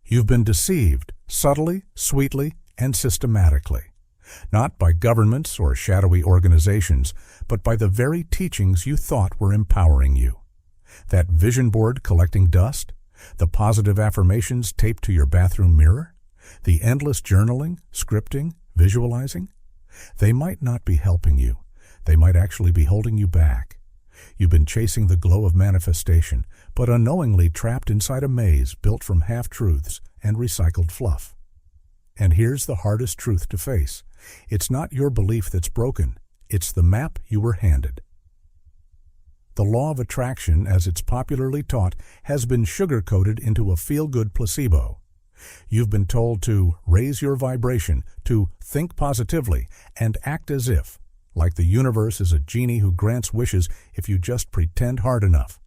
You've been deceived, subtly, sweetly, and systematically. Not by governments or shadowy organizations, but by the very teachings you thought were empowering you. That vision board collecting dust? The positive affirmations taped to your bathroom mirror? The endless journaling, scripting, visualizing? They might not be helping you. They might actually be holding you back. You've been chasing the glow of manifestation, but unknowingly trapped inside a maze built from half-truths and recycled fluff. And here's the hardest truth to face. It's not your belief that's broken. It's the map you were handed. The law of attraction, as it's popularly taught, has been sugar-coated into a feel-good placebo. You've been told to raise your vibration, to think positively, and act as if, like the universe is a genie who grants wishes if you just pretend hard enough.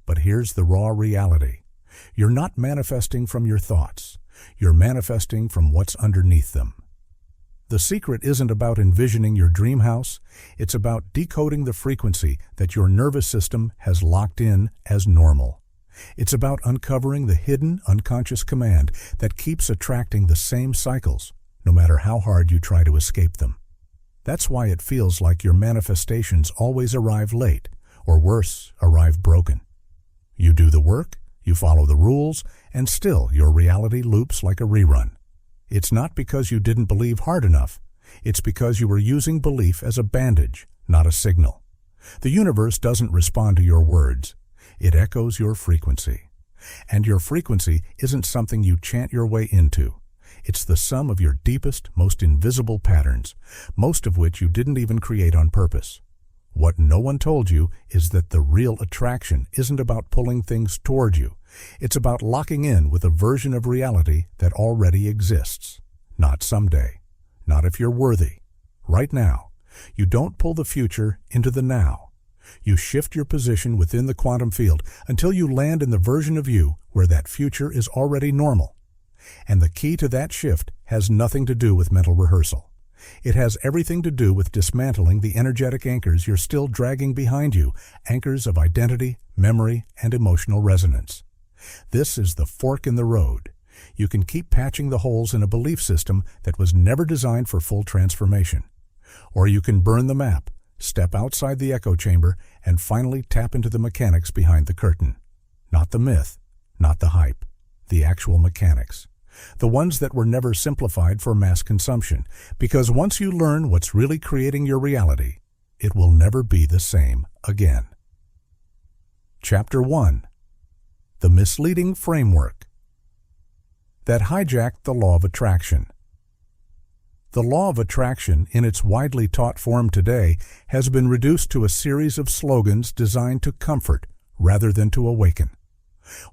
But here's the raw reality. You're not manifesting from your thoughts. You're manifesting from what's underneath them. The secret isn't about envisioning your dream house. It's about decoding the frequency that your nervous system has locked in as normal. It's about uncovering the hidden, unconscious command that keeps attracting the same cycles, no matter how hard you try to escape them. That's why it feels like your manifestations always arrive late, or worse, arrive broken. You do the work, you follow the rules, and still your reality loops like a rerun. It's not because you didn't believe hard enough. It's because you were using belief as a bandage, not a signal. The universe doesn't respond to your words. It echoes your frequency. And your frequency isn't something you chant your way into. It's the sum of your deepest, most invisible patterns, most of which you didn't even create on purpose. What no one told you is that the real attraction isn't about pulling things toward you. It's about locking in with a version of reality that already exists. Not someday. Not if you're worthy. Right now. You don't pull the future into the now. You shift your position within the quantum field until you land in the version of you where that future is already normal. And the key to that shift has nothing to do with mental rehearsal. It has everything to do with dismantling the energetic anchors you're still dragging behind you, anchors of identity, memory, and emotional resonance. This is the fork in the road. You can keep patching the holes in a belief system that was never designed for full transformation. Or you can burn the map, step outside the echo chamber, and finally tap into the mechanics behind the curtain. Not the myth, not the hype, the actual mechanics. The ones that were never simplified for mass consumption, because once you learn what's really creating your reality, it will never be the same again. Chapter 1. The Misleading Framework that hijacked the law of attraction. The law of attraction, in its widely taught form today, has been reduced to a series of slogans designed to comfort rather than to awaken.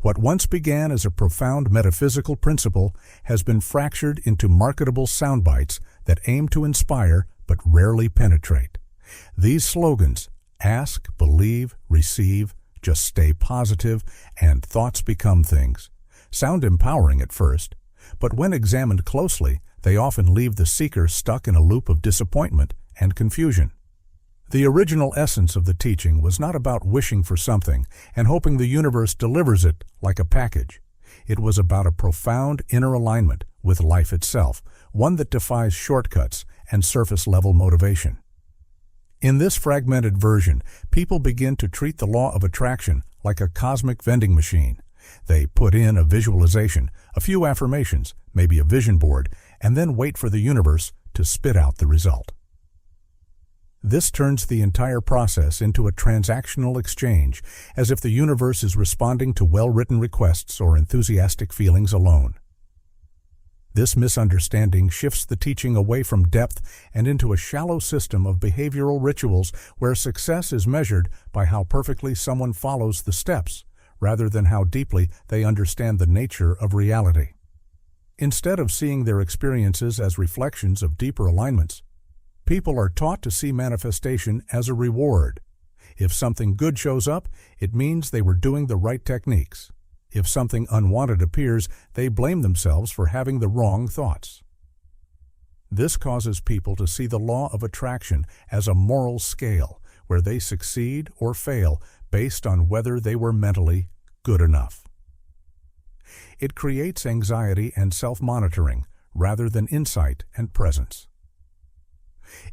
What once began as a profound metaphysical principle has been fractured into marketable sound bites that aim to inspire but rarely penetrate. These slogans, ask, believe, receive, just stay positive, and thoughts become things, sound empowering at first, but when examined closely, they often leave the seeker stuck in a loop of disappointment and confusion. The original essence of the teaching was not about wishing for something and hoping the universe delivers it like a package. It was about a profound inner alignment with life itself, one that defies shortcuts and surface-level motivation. In this fragmented version, people begin to treat the law of attraction like a cosmic vending machine. They put in a visualization, a few affirmations, maybe a vision board, and then wait for the universe to spit out the result. This turns the entire process into a transactional exchange, as if the universe is responding to well-written requests or enthusiastic feelings alone. This misunderstanding shifts the teaching away from depth and into a shallow system of behavioral rituals where success is measured by how perfectly someone follows the steps, rather than how deeply they understand the nature of reality. Instead of seeing their experiences as reflections of deeper alignments, people are taught to see manifestation as a reward. If something good shows up, it means they were doing the right techniques. If something unwanted appears, they blame themselves for having the wrong thoughts. This causes people to see the law of attraction as a moral scale, where they succeed or fail based on whether they were mentally good enough. It creates anxiety and self-monitoring rather than insight and presence.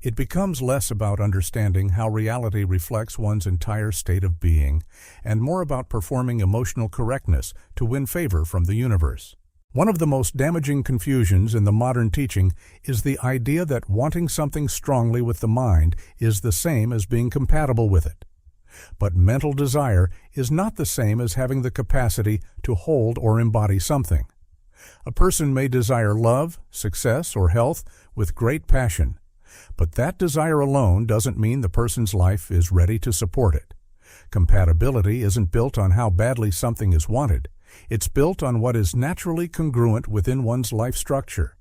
It becomes less about understanding how reality reflects one's entire state of being and more about performing emotional correctness to win favor from the universe. One of the most damaging confusions in the modern teaching is the idea that wanting something strongly with the mind is the same as being compatible with it. But mental desire is not the same as having the capacity to hold or embody something. A person may desire love, success, or health with great passion, but that desire alone doesn't mean the person's life is ready to support it. Compatibility isn't built on how badly something is wanted. It's built on what is naturally congruent within one's life structure.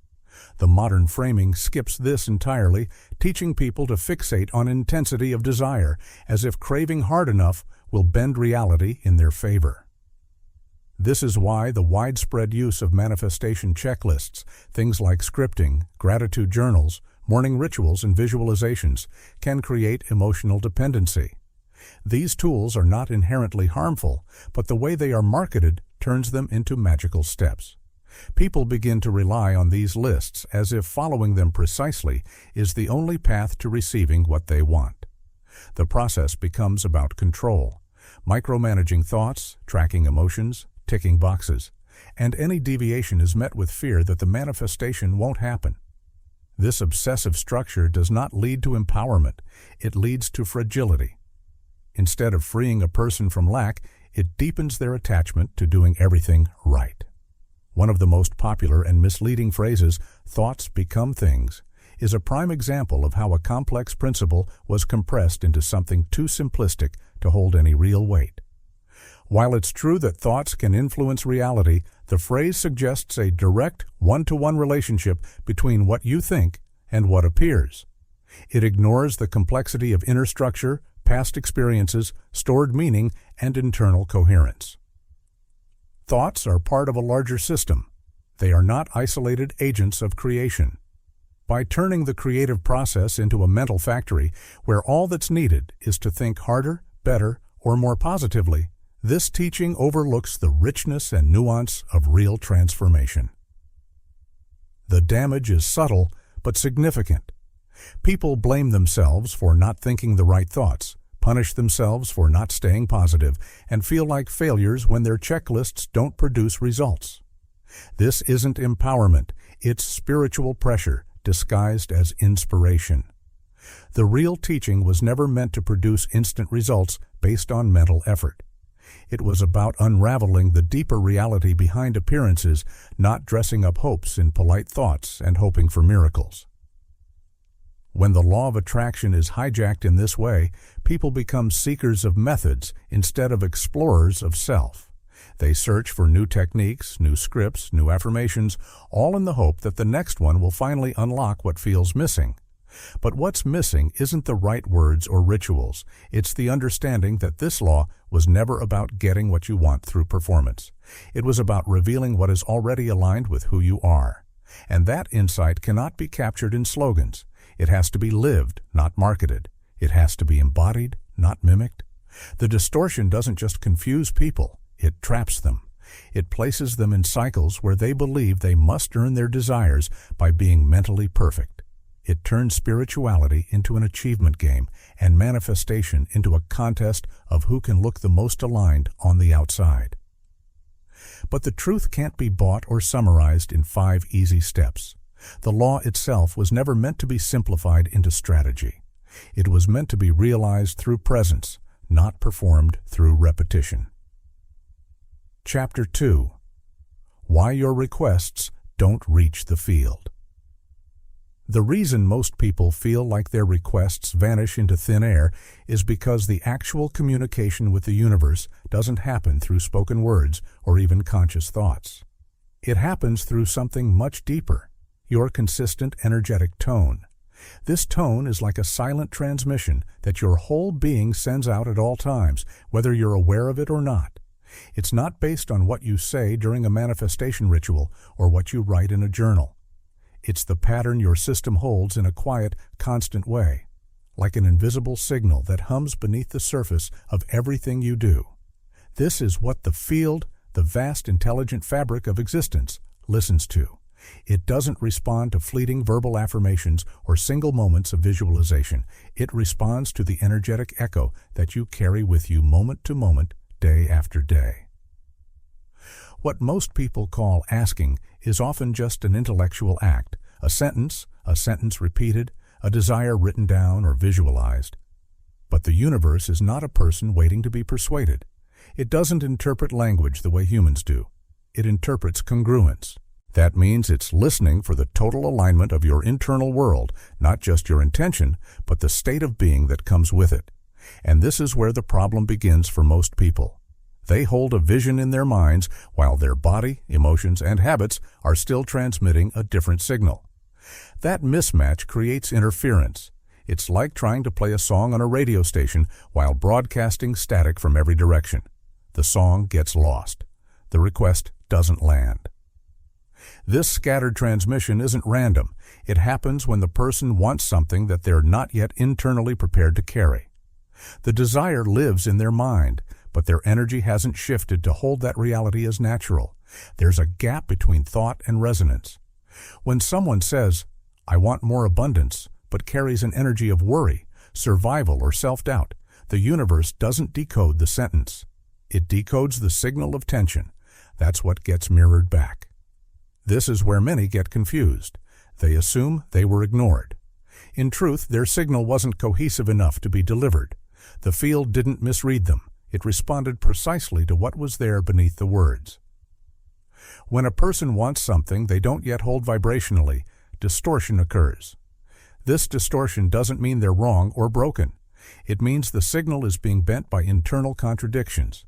The modern framing skips this entirely, teaching people to fixate on intensity of desire, as if craving hard enough will bend reality in their favor. This is why the widespread use of manifestation checklists, things like scripting, gratitude journals, morning rituals, and visualizations, can create emotional dependency. These tools are not inherently harmful, but the way they are marketed turns them into magical steps. People begin to rely on these lists as if following them precisely is the only path to receiving what they want. The process becomes about control, micromanaging thoughts, tracking emotions, ticking boxes, and any deviation is met with fear that the manifestation won't happen. This obsessive structure does not lead to empowerment, it leads to fragility. Instead of freeing a person from lack, it deepens their attachment to doing everything right. One of the most popular and misleading phrases, "thoughts become things," is a prime example of how a complex principle was compressed into something too simplistic to hold any real weight. While it's true that thoughts can influence reality, the phrase suggests a direct, one-to-one relationship between what you think and what appears. It ignores the complexity of inner structure, past experiences, stored meaning, and internal coherence. Thoughts are part of a larger system. They are not isolated agents of creation. By turning the creative process into a mental factory where all that's needed is to think harder, better, or more positively, this teaching overlooks the richness and nuance of real transformation. The damage is subtle but significant. People blame themselves for not thinking the right thoughts, punish themselves for not staying positive, and feel like failures when their checklists don't produce results. This isn't empowerment, it's spiritual pressure disguised as inspiration. The real teaching was never meant to produce instant results based on mental effort. It was about unraveling the deeper reality behind appearances, not dressing up hopes in polite thoughts and hoping for miracles. When the law of attraction is hijacked in this way, people become seekers of methods instead of explorers of self. They search for new techniques, new scripts, new affirmations, all in the hope that the next one will finally unlock what feels missing. But what's missing isn't the right words or rituals. It's the understanding that this law was never about getting what you want through performance. It was about revealing what is already aligned with who you are. And that insight cannot be captured in slogans. It has to be lived, not marketed. It has to be embodied, not mimicked. The distortion doesn't just confuse people, it traps them. It places them in cycles where they believe they must earn their desires by being mentally perfect. It turns spirituality into an achievement game and manifestation into a contest of who can look the most aligned on the outside. But the truth can't be bought or summarized in 5 easy steps. The law itself was never meant to be simplified into strategy. It was meant to be realized through presence, not performed through repetition. Chapter 2. Why Your Requests Don't Reach the Field. The reason most people feel like their requests vanish into thin air is because the actual communication with the universe doesn't happen through spoken words or even conscious thoughts. It happens through something much deeper, your consistent energetic tone. This tone is like a silent transmission that your whole being sends out at all times, whether you're aware of it or not. It's not based on what you say during a manifestation ritual or what you write in a journal. It's the pattern your system holds in a quiet, constant way, like an invisible signal that hums beneath the surface of everything you do. This is what the field, the vast intelligent fabric of existence, listens to. It doesn't respond to fleeting verbal affirmations or single moments of visualization. It responds to the energetic echo that you carry with you moment to moment, day after day. What most people call asking is often just an intellectual act, a sentence repeated, a desire written down or visualized. But the universe is not a person waiting to be persuaded. It doesn't interpret language the way humans do. It interprets congruence. That means it's listening for the total alignment of your internal world, not just your intention, but the state of being that comes with it. And this is where the problem begins for most people. They hold a vision in their minds while their body, emotions, and habits are still transmitting a different signal. That mismatch creates interference. It's like trying to play a song on a radio station while broadcasting static from every direction. The song gets lost. The request doesn't land. This scattered transmission isn't random. It happens when the person wants something that they're not yet internally prepared to carry. The desire lives in their mind, but their energy hasn't shifted to hold that reality as natural. There's a gap between thought and resonance. When someone says, "I want more abundance," but carries an energy of worry, survival, or self-doubt, the universe doesn't decode the sentence. It decodes the signal of tension. That's what gets mirrored back. This is where many get confused. They assume they were ignored. In truth, their signal wasn't cohesive enough to be delivered. The field didn't misread them. It responded precisely to what was there beneath the words. When a person wants something they don't yet hold vibrationally, distortion occurs. This distortion doesn't mean they're wrong or broken. It means the signal is being bent by internal contradictions.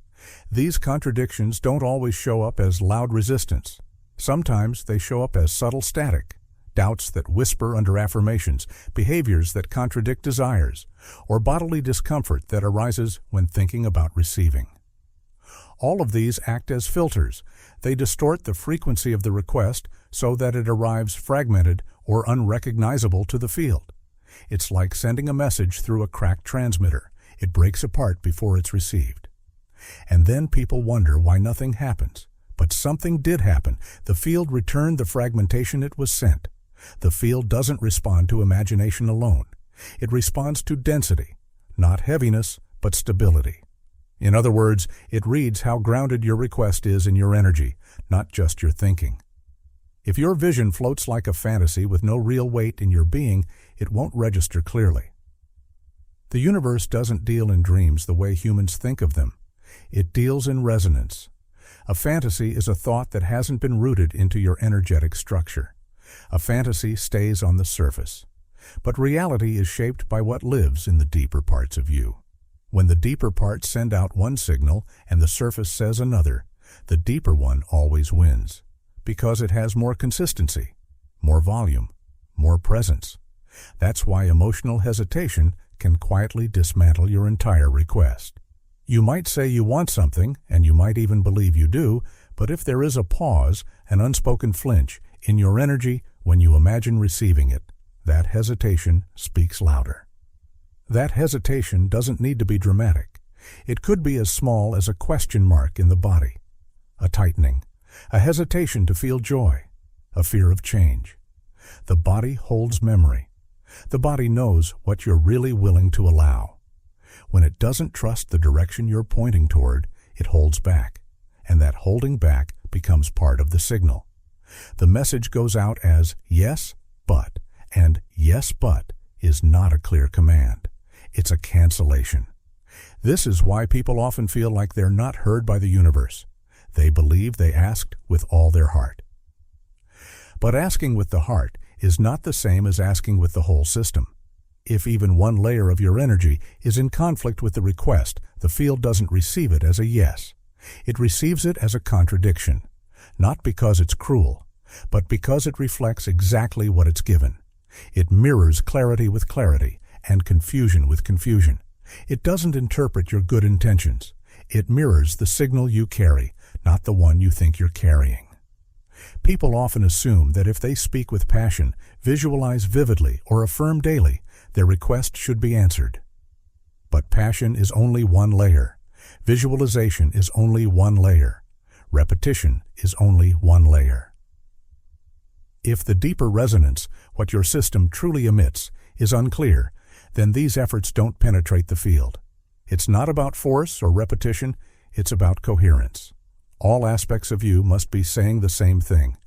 These contradictions don't always show up as loud resistance. Sometimes they show up as subtle static, doubts that whisper under affirmations, behaviors that contradict desires, or bodily discomfort that arises when thinking about receiving. All of these act as filters. They distort the frequency of the request so that it arrives fragmented or unrecognizable to the field. It's like sending a message through a cracked transmitter. It breaks apart before it's received. And then people wonder why nothing happens. But something did happen. The field returned the fragmentation it was sent. The field doesn't respond to imagination alone. It responds to density, not heaviness, but stability. In other words, it reads how grounded your request is in your energy, not just your thinking. If your vision floats like a fantasy with no real weight in your being, it won't register clearly. The universe doesn't deal in dreams the way humans think of them. It deals in resonance. A fantasy is a thought that hasn't been rooted into your energetic structure. A fantasy stays on the surface. But reality is shaped by what lives in the deeper parts of you. When the deeper parts send out one signal and the surface says another, the deeper one always wins, because it has more consistency, more volume, more presence. That's why emotional hesitation can quietly dismantle your entire request. You might say you want something, and you might even believe you do, but if there is a pause, an unspoken flinch, in your energy when you imagine receiving it, that hesitation speaks louder. That hesitation doesn't need to be dramatic. It could be as small as a question mark in the body, a tightening, a hesitation to feel joy, a fear of change. The body holds memory. The body knows what you're really willing to allow. When it doesn't trust the direction you're pointing toward, it holds back, and that holding back becomes part of the signal. The message goes out as yes, but, and yes, but is not a clear command. It's a cancellation. This is why people often feel like they're not heard by the universe. They believe they asked with all their heart. But asking with the heart is not the same as asking with the whole system. If even one layer of your energy is in conflict with the request, the field doesn't receive it as a yes. It receives it as a contradiction, not because it's cruel, but because it reflects exactly what it's given. It mirrors clarity with clarity and confusion with confusion. It doesn't interpret your good intentions. It mirrors the signal you carry, not the one you think you're carrying. People often assume that if they speak with passion, visualize vividly, or affirm daily, their request should be answered. But passion is only one layer. Visualization is only one layer. Repetition is only one layer. If the deeper resonance, what your system truly emits, is unclear, then these efforts don't penetrate the field. It's not about force or repetition, it's about coherence. All aspects of you must be saying the same thing.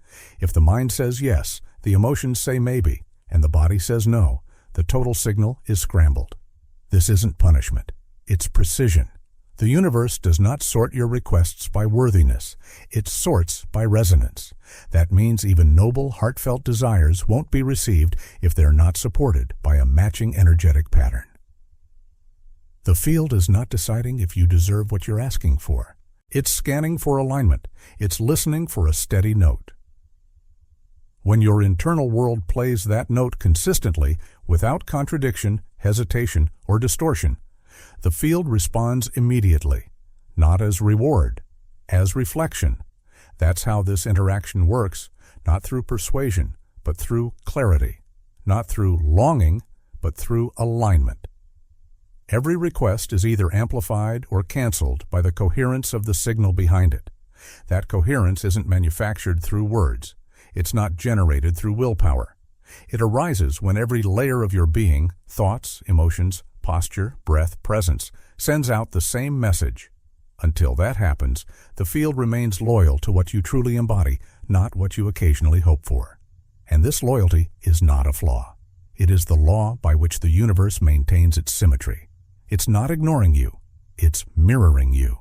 If the mind says yes, the emotions say maybe, and the body says no, the total signal is scrambled. This isn't punishment, it's precision. The universe does not sort your requests by worthiness, it sorts by resonance. That means even noble, heartfelt desires won't be received if they're not supported by a matching energetic pattern. The field is not deciding if you deserve what you're asking for. It's scanning for alignment. It's listening for a steady note. When your internal world plays that note consistently, without contradiction, hesitation, or distortion, the field responds immediately, not as reward, as reflection. That's how this interaction works, not through persuasion, but through clarity, not through longing, but through alignment. Every request is either amplified or canceled by the coherence of the signal behind it. That coherence isn't manufactured through words. It's not generated through willpower. It arises when every layer of your being, thoughts, emotions, posture, breath, presence, sends out the same message. Until that happens, the field remains loyal to what you truly embody, not what you occasionally hope for. And this loyalty is not a flaw. It is the law by which the universe maintains its symmetry. It's not ignoring you, it's mirroring you.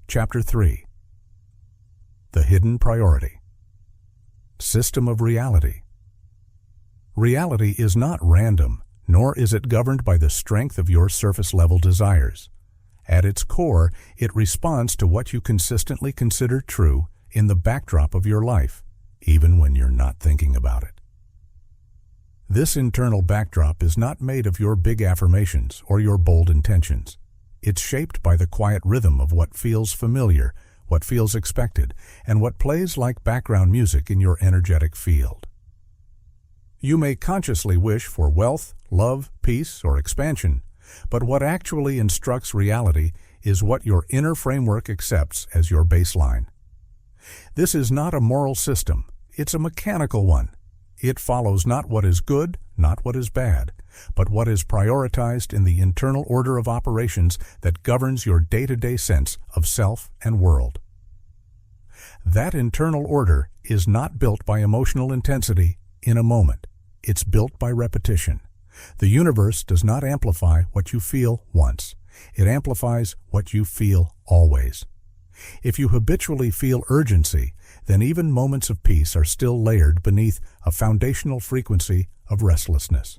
Chapter 3. The Hidden Priority. System of Reality. Reality is not random, nor is it governed by the strength of your surface-level desires. At its core, it responds to what you consistently consider true in the backdrop of your life, even when you're not thinking about it. This internal backdrop is not made of your big affirmations or your bold intentions. It's shaped by the quiet rhythm of what feels familiar, what feels expected, and what plays like background music in your energetic field. You may consciously wish for wealth, love, peace, or expansion, but what actually instructs reality is what your inner framework accepts as your baseline. This is not a moral system, it's a mechanical one. It follows not what is good, not what is bad, but what is prioritized in the internal order of operations that governs your day-to-day sense of self and world. That internal order is not built by emotional intensity in a moment. It's built by repetition. The universe does not amplify what you feel once. It amplifies what you feel always. If you habitually feel urgency, then even moments of peace are still layered beneath a foundational frequency of restlessness.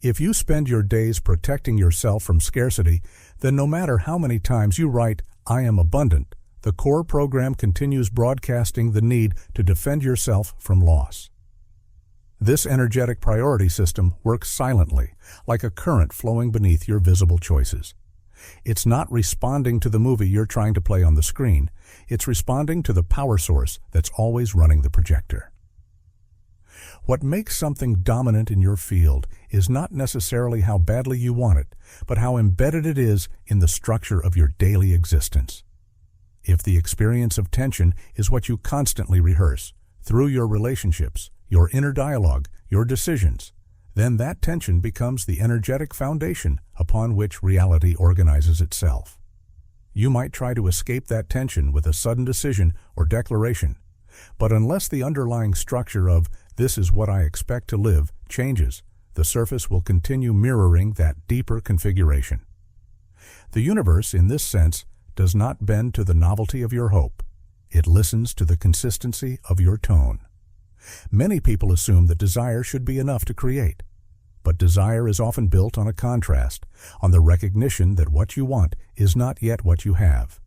If you spend your days protecting yourself from scarcity, then no matter how many times you write, "I am abundant," the core program continues broadcasting the need to defend yourself from loss. This energetic priority system works silently, like a current flowing beneath your visible choices. It's not responding to the movie you're trying to play on the screen. It's responding to the power source that's always running the projector. What makes something dominant in your field is not necessarily how badly you want it, but how embedded it is in the structure of your daily existence. If the experience of tension is what you constantly rehearse, through your relationships, your inner dialogue, your decisions, then that tension becomes the energetic foundation upon which reality organizes itself. You might try to escape that tension with a sudden decision or declaration, but unless the underlying structure of "this is what I expect to live" changes, the surface will continue mirroring that deeper configuration. The universe, in this sense, does not bend to the novelty of your hope. It listens to the consistency of your tone. Many people assume that desire should be enough to create. But desire is often built on a contrast, on the recognition that what you want is not yet what you have.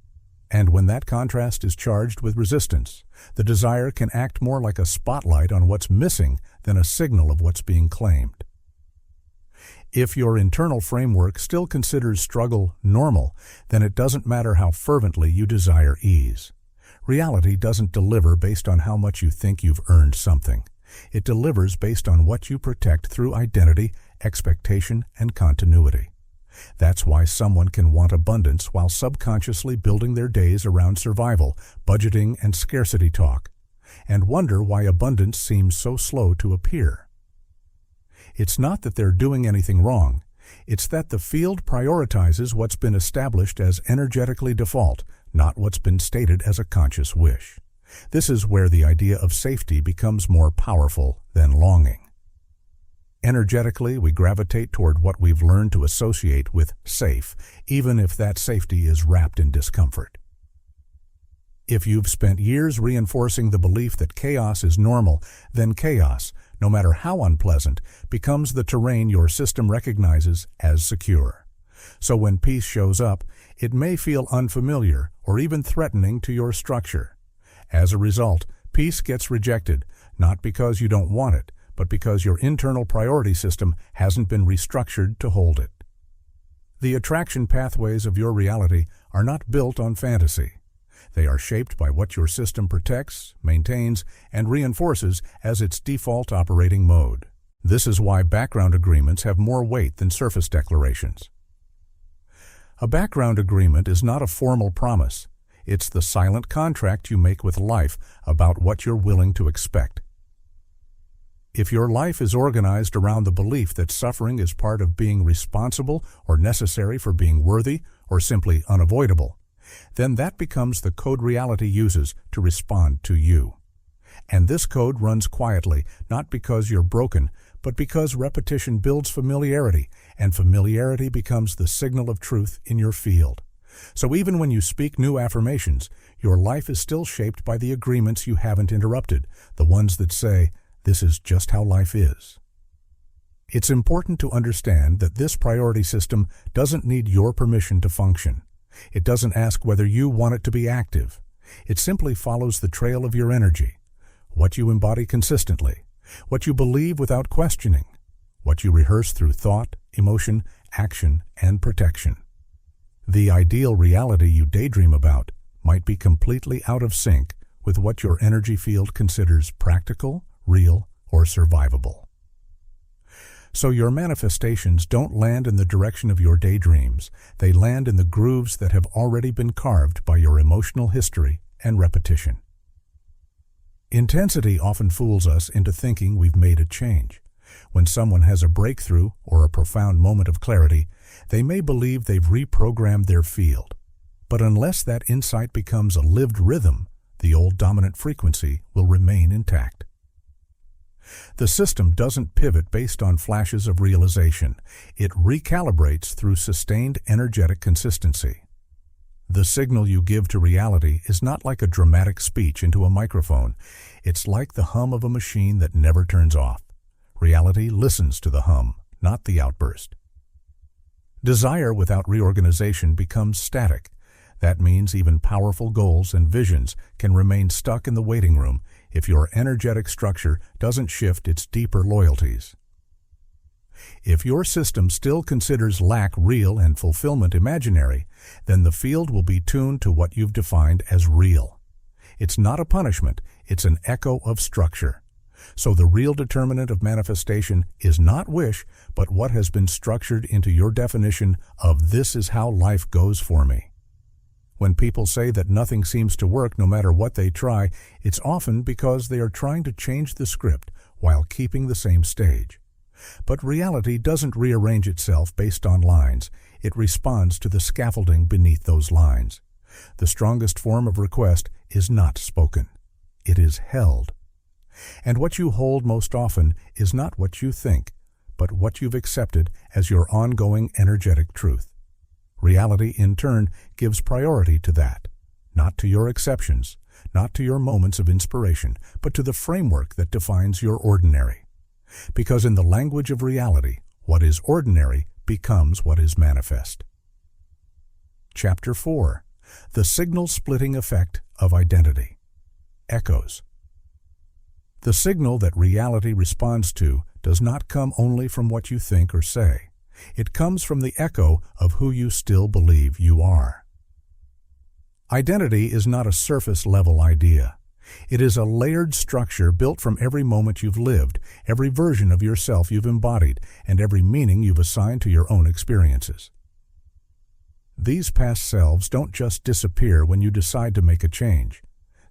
And when that contrast is charged with resistance, the desire can act more like a spotlight on what's missing than a signal of what's being claimed. If your internal framework still considers struggle normal, then it doesn't matter how fervently you desire ease. Reality doesn't deliver based on how much you think you've earned something. It delivers based on what you protect through identity, expectation, and continuity. That's why someone can want abundance while subconsciously building their days around survival, budgeting, and scarcity talk, and wonder why abundance seems so slow to appear. It's not that they're doing anything wrong. It's that the field prioritizes what's been established as energetically default, not what's been stated as a conscious wish. This is where the idea of safety becomes more powerful than longing. Energetically, we gravitate toward what we've learned to associate with safe, even if that safety is wrapped in discomfort. If you've spent years reinforcing the belief that chaos is normal, then chaos, no matter how unpleasant, becomes the terrain your system recognizes as secure. So when peace shows up, it may feel unfamiliar or even threatening to your structure. As a result, peace gets rejected, not because you don't want it, but because your internal priority system hasn't been restructured to hold it. The attraction pathways of your reality are not built on fantasy. They are shaped by what your system protects, maintains, and reinforces as its default operating mode. This is why background agreements have more weight than surface declarations. A background agreement is not a formal promise. It's the silent contract you make with life about what you're willing to expect. If your life is organized around the belief that suffering is part of being responsible or necessary for being worthy or simply unavoidable, then that becomes the code reality uses to respond to you. And this code runs quietly, not because you're broken, but because repetition builds familiarity, and familiarity becomes the signal of truth in your field. So even when you speak new affirmations, your life is still shaped by the agreements you haven't interrupted, the ones that say, "This is just how life is." It's important to understand that this priority system doesn't need your permission to function. It doesn't ask whether you want it to be active. It simply follows the trail of your energy, what you embody consistently, what you believe without questioning, what you rehearse through thought, emotion, action, and protection. The ideal reality you daydream about might be completely out of sync with what your energy field considers practical, real, or survivable. So your manifestations don't land in the direction of your daydreams. They land in the grooves that have already been carved by your emotional history and repetition. Intensity often fools us into thinking we've made a change. When someone has a breakthrough or a profound moment of clarity, they may believe they've reprogrammed their field. But unless that insight becomes a lived rhythm, the old dominant frequency will remain intact. The system doesn't pivot based on flashes of realization. It recalibrates through sustained energetic consistency. The signal you give to reality is not like a dramatic speech into a microphone. It's like the hum of a machine that never turns off. Reality listens to the hum, not the outburst. Desire without reorganization becomes static. That means even powerful goals and visions can remain stuck in the waiting room if your energetic structure doesn't shift its deeper loyalties. If your system still considers lack real and fulfillment imaginary, then the field will be tuned to what you've defined as real. It's not a punishment, it's an echo of structure. So the real determinant of manifestation is not wish, but what has been structured into your definition of "this is how life goes for me." When people say that nothing seems to work no matter what they try, it's often because they are trying to change the script while keeping the same stage. But reality doesn't rearrange itself based on lines. It responds to the scaffolding beneath those lines. The strongest form of request is not spoken. It is held. And what you hold most often is not what you think, but what you've accepted as your ongoing energetic truth. Reality, in turn, gives priority to that, not to your exceptions, not to your moments of inspiration, but to the framework that defines your ordinary. Because in the language of reality, what is ordinary becomes what is manifest. Chapter 4. The Signal-Splitting Effect of Identity. Echoes. The signal that reality responds to does not come only from what you think or say. It comes from the echo of who you still believe you are. Identity is not a surface-level idea. It is a layered structure built from every moment you've lived, every version of yourself you've embodied, and every meaning you've assigned to your own experiences. These past selves don't just disappear when you decide to make a change.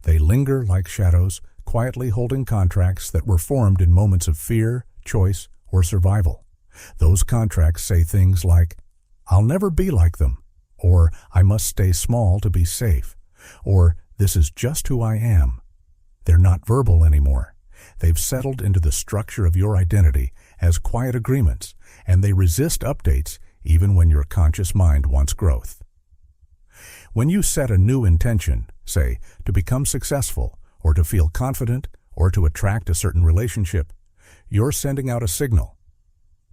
They linger like shadows, quietly holding contracts that were formed in moments of fear, choice, or survival. Those contracts say things like, "I'll never be like them," or "I must stay small to be safe," or "This is just who I am." They're not verbal anymore. They've settled into the structure of your identity as quiet agreements, and they resist updates even when your conscious mind wants growth. When you set a new intention, say, to become successful, or to feel confident, or to attract a certain relationship, you're sending out a signal.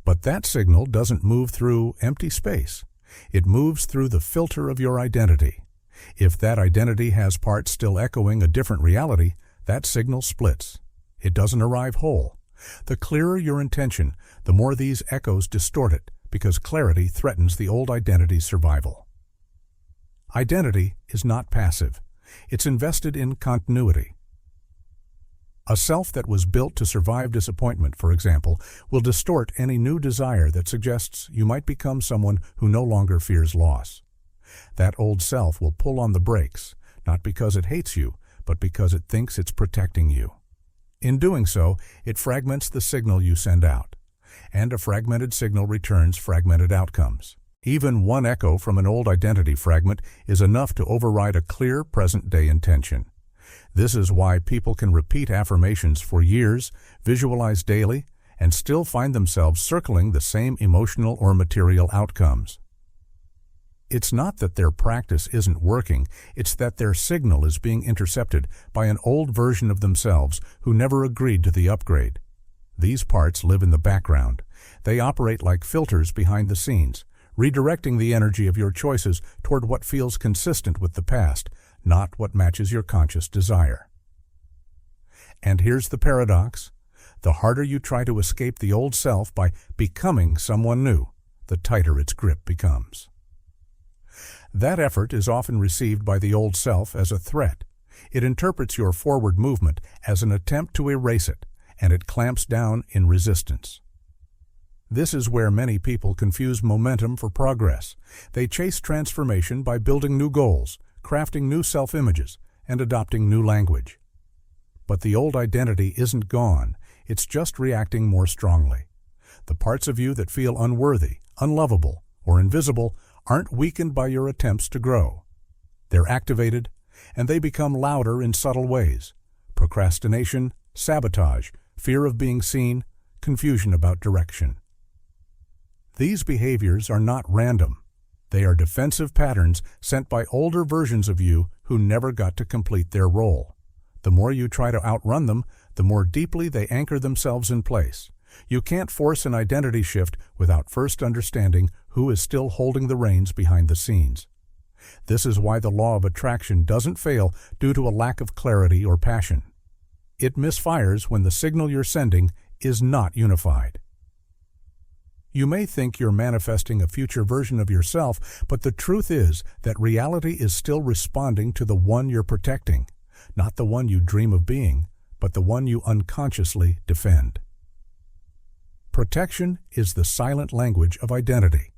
But that signal doesn't move through empty space. It moves through the filter of your identity. If that identity has parts still echoing a different reality, that signal splits. It doesn't arrive whole. The clearer your intention, the more these echoes distort it, because clarity threatens the old identity's survival. Identity is not passive. It's invested in continuity. A self that was built to survive disappointment, for example, will distort any new desire that suggests you might become someone who no longer fears loss. That old self will pull on the brakes, not because it hates you, but because it thinks it's protecting you. In doing so, it fragments the signal you send out, and a fragmented signal returns fragmented outcomes. Even one echo from an old identity fragment is enough to override a clear present-day intention. This is why people can repeat affirmations for years, visualize daily, and still find themselves circling the same emotional or material outcomes. It's not that their practice isn't working, it's that their signal is being intercepted by an old version of themselves who never agreed to the upgrade. These parts live in the background. They operate like filters behind the scenes, redirecting the energy of your choices toward what feels consistent with the past, not what matches your conscious desire. And here's the paradox. The harder you try to escape the old self by becoming someone new, the tighter its grip becomes. That effort is often received by the old self as a threat. It interprets your forward movement as an attempt to erase it, and it clamps down in resistance. This is where many people confuse momentum for progress. They chase transformation by building new goals, crafting new self-images, and adopting new language. But the old identity isn't gone, it's just reacting more strongly. The parts of you that feel unworthy, unlovable, or invisible aren't weakened by your attempts to grow. They're activated, and they become louder in subtle ways. Procrastination, sabotage, fear of being seen, confusion about direction. These behaviors are not random. They are defensive patterns sent by older versions of you who never got to complete their role. The more you try to outrun them, the more deeply they anchor themselves in place. You can't force an identity shift without first understanding who is still holding the reins behind the scenes. This is why the law of attraction doesn't fail due to a lack of clarity or passion. It misfires when the signal you're sending is not unified. You may think you're manifesting a future version of yourself, but the truth is that reality is still responding to the one you're protecting, not the one you dream of being, but the one you unconsciously defend. Protection is the silent language of identity.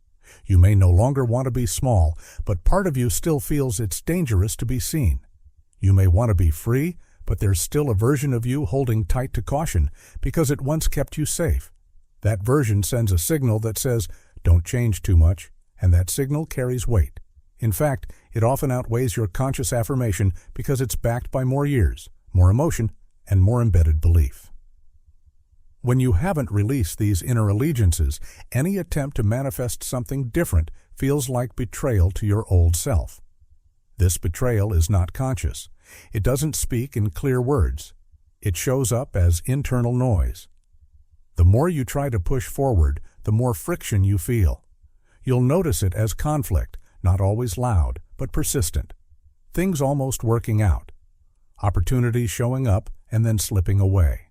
You may no longer want to be small, but part of you still feels it's dangerous to be seen. You may want to be free, but there's still a version of you holding tight to caution because it once kept you safe. That version sends a signal that says, "Don't change too much," and that signal carries weight. In fact, it often outweighs your conscious affirmation because it's backed by more years, more emotion, and more embedded belief. When you haven't released these inner allegiances, any attempt to manifest something different feels like betrayal to your old self. This betrayal is not conscious. It doesn't speak in clear words. It shows up as internal noise. The more you try to push forward, the more friction you feel. You'll notice it as conflict, not always loud, but persistent. Things almost working out. Opportunities showing up and then slipping away.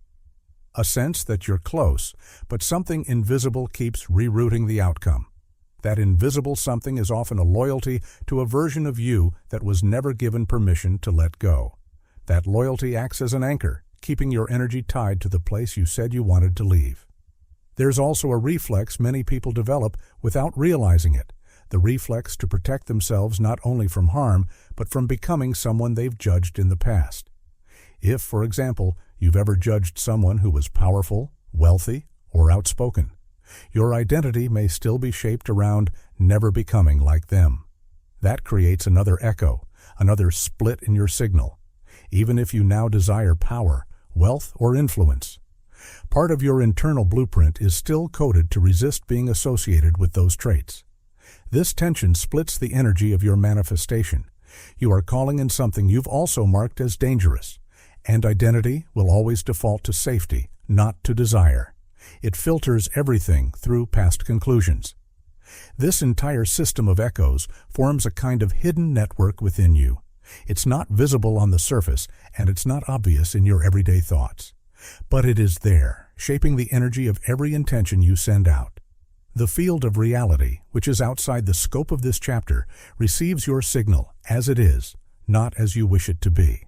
A sense that you're close, but something invisible keeps rerouting the outcome. That invisible something is often a loyalty to a version of you that was never given permission to let go. That loyalty acts as an anchor, keeping your energy tied to the place you said you wanted to leave. There's also a reflex many people develop without realizing it, the reflex to protect themselves not only from harm, but from becoming someone they've judged in the past. If, for example, you've ever judged someone who was powerful, wealthy, or outspoken, your identity may still be shaped around never becoming like them. That creates another echo, another split in your signal, even if you now desire power, wealth, or influence. Part of your internal blueprint is still coded to resist being associated with those traits. This tension splits the energy of your manifestation. You are calling in something you've also marked as dangerous, and identity will always default to safety, not to desire. It filters everything through past conclusions. This entire system of echoes forms a kind of hidden network within you. It's not visible on the surface, and it's not obvious in your everyday thoughts. But it is there, shaping the energy of every intention you send out. The field of reality, which is outside the scope of this chapter, receives your signal as it is, not as you wish it to be.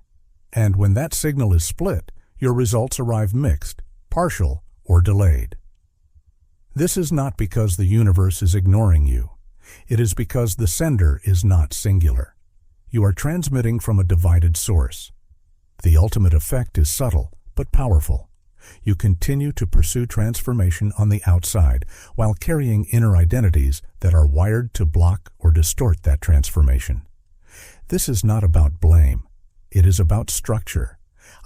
And when that signal is split, your results arrive mixed, partial, or delayed. This is not because the universe is ignoring you. It is because the sender is not singular. You are transmitting from a divided source. The ultimate effect is subtle, but powerful. You continue to pursue transformation on the outside while carrying inner identities that are wired to block or distort that transformation. This is not about blame. It is about structure.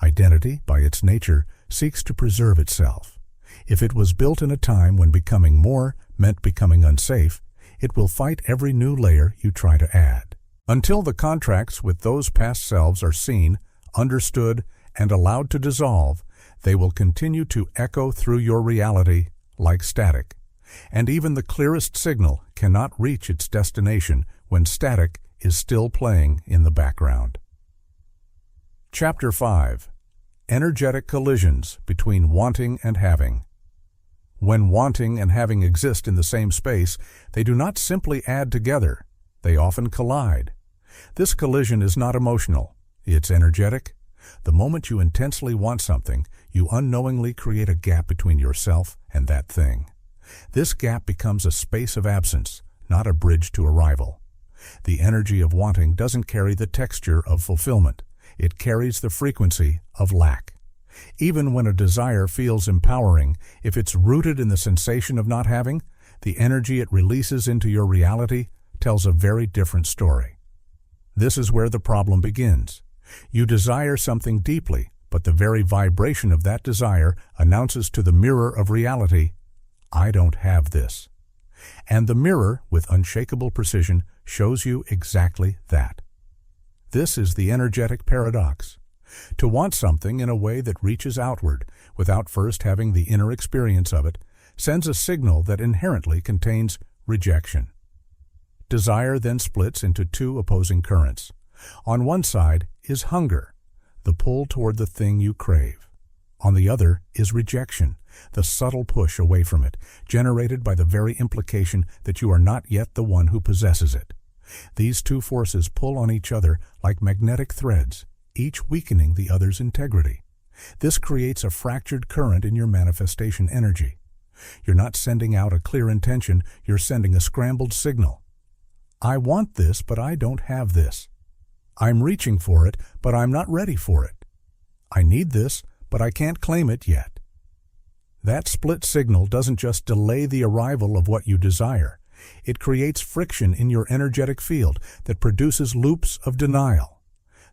Identity, by its nature, seeks to preserve itself. If it was built in a time when becoming more meant becoming unsafe, it will fight every new layer you try to add. Until the contracts with those past selves are seen, understood, and allowed to dissolve, they will continue to echo through your reality like static. And even the clearest signal cannot reach its destination when static is still playing in the background. Chapter 5. Energetic collisions between wanting and having. When wanting and having exist in the same space, they do not simply add together. They often collide. This collision is not emotional. It's energetic. The moment you intensely want something, you unknowingly create a gap between yourself and that thing. This gap becomes a space of absence, not a bridge to arrival. The energy of wanting doesn't carry the texture of fulfillment. It carries the frequency of lack. Even when a desire feels empowering, if it's rooted in the sensation of not having, the energy it releases into your reality tells a very different story. This is where the problem begins. You desire something deeply, but the very vibration of that desire announces to the mirror of reality, "I don't have this." And the mirror, with unshakable precision, shows you exactly that. This is the energetic paradox. To want something in a way that reaches outward, without first having the inner experience of it, sends a signal that inherently contains rejection. Desire then splits into two opposing currents. On one side is hunger, the pull toward the thing you crave. On the other is rejection, the subtle push away from it, generated by the very implication that you are not yet the one who possesses it. These two forces pull on each other like magnetic threads, each weakening the other's integrity. This creates a fractured current in your manifestation energy. You're not sending out a clear intention, you're sending a scrambled signal. I want this, but I don't have this. I'm reaching for it, but I'm not ready for it. I need this, but I can't claim it yet. That split signal doesn't just delay the arrival of what you desire. It creates friction in your energetic field that produces loops of denial.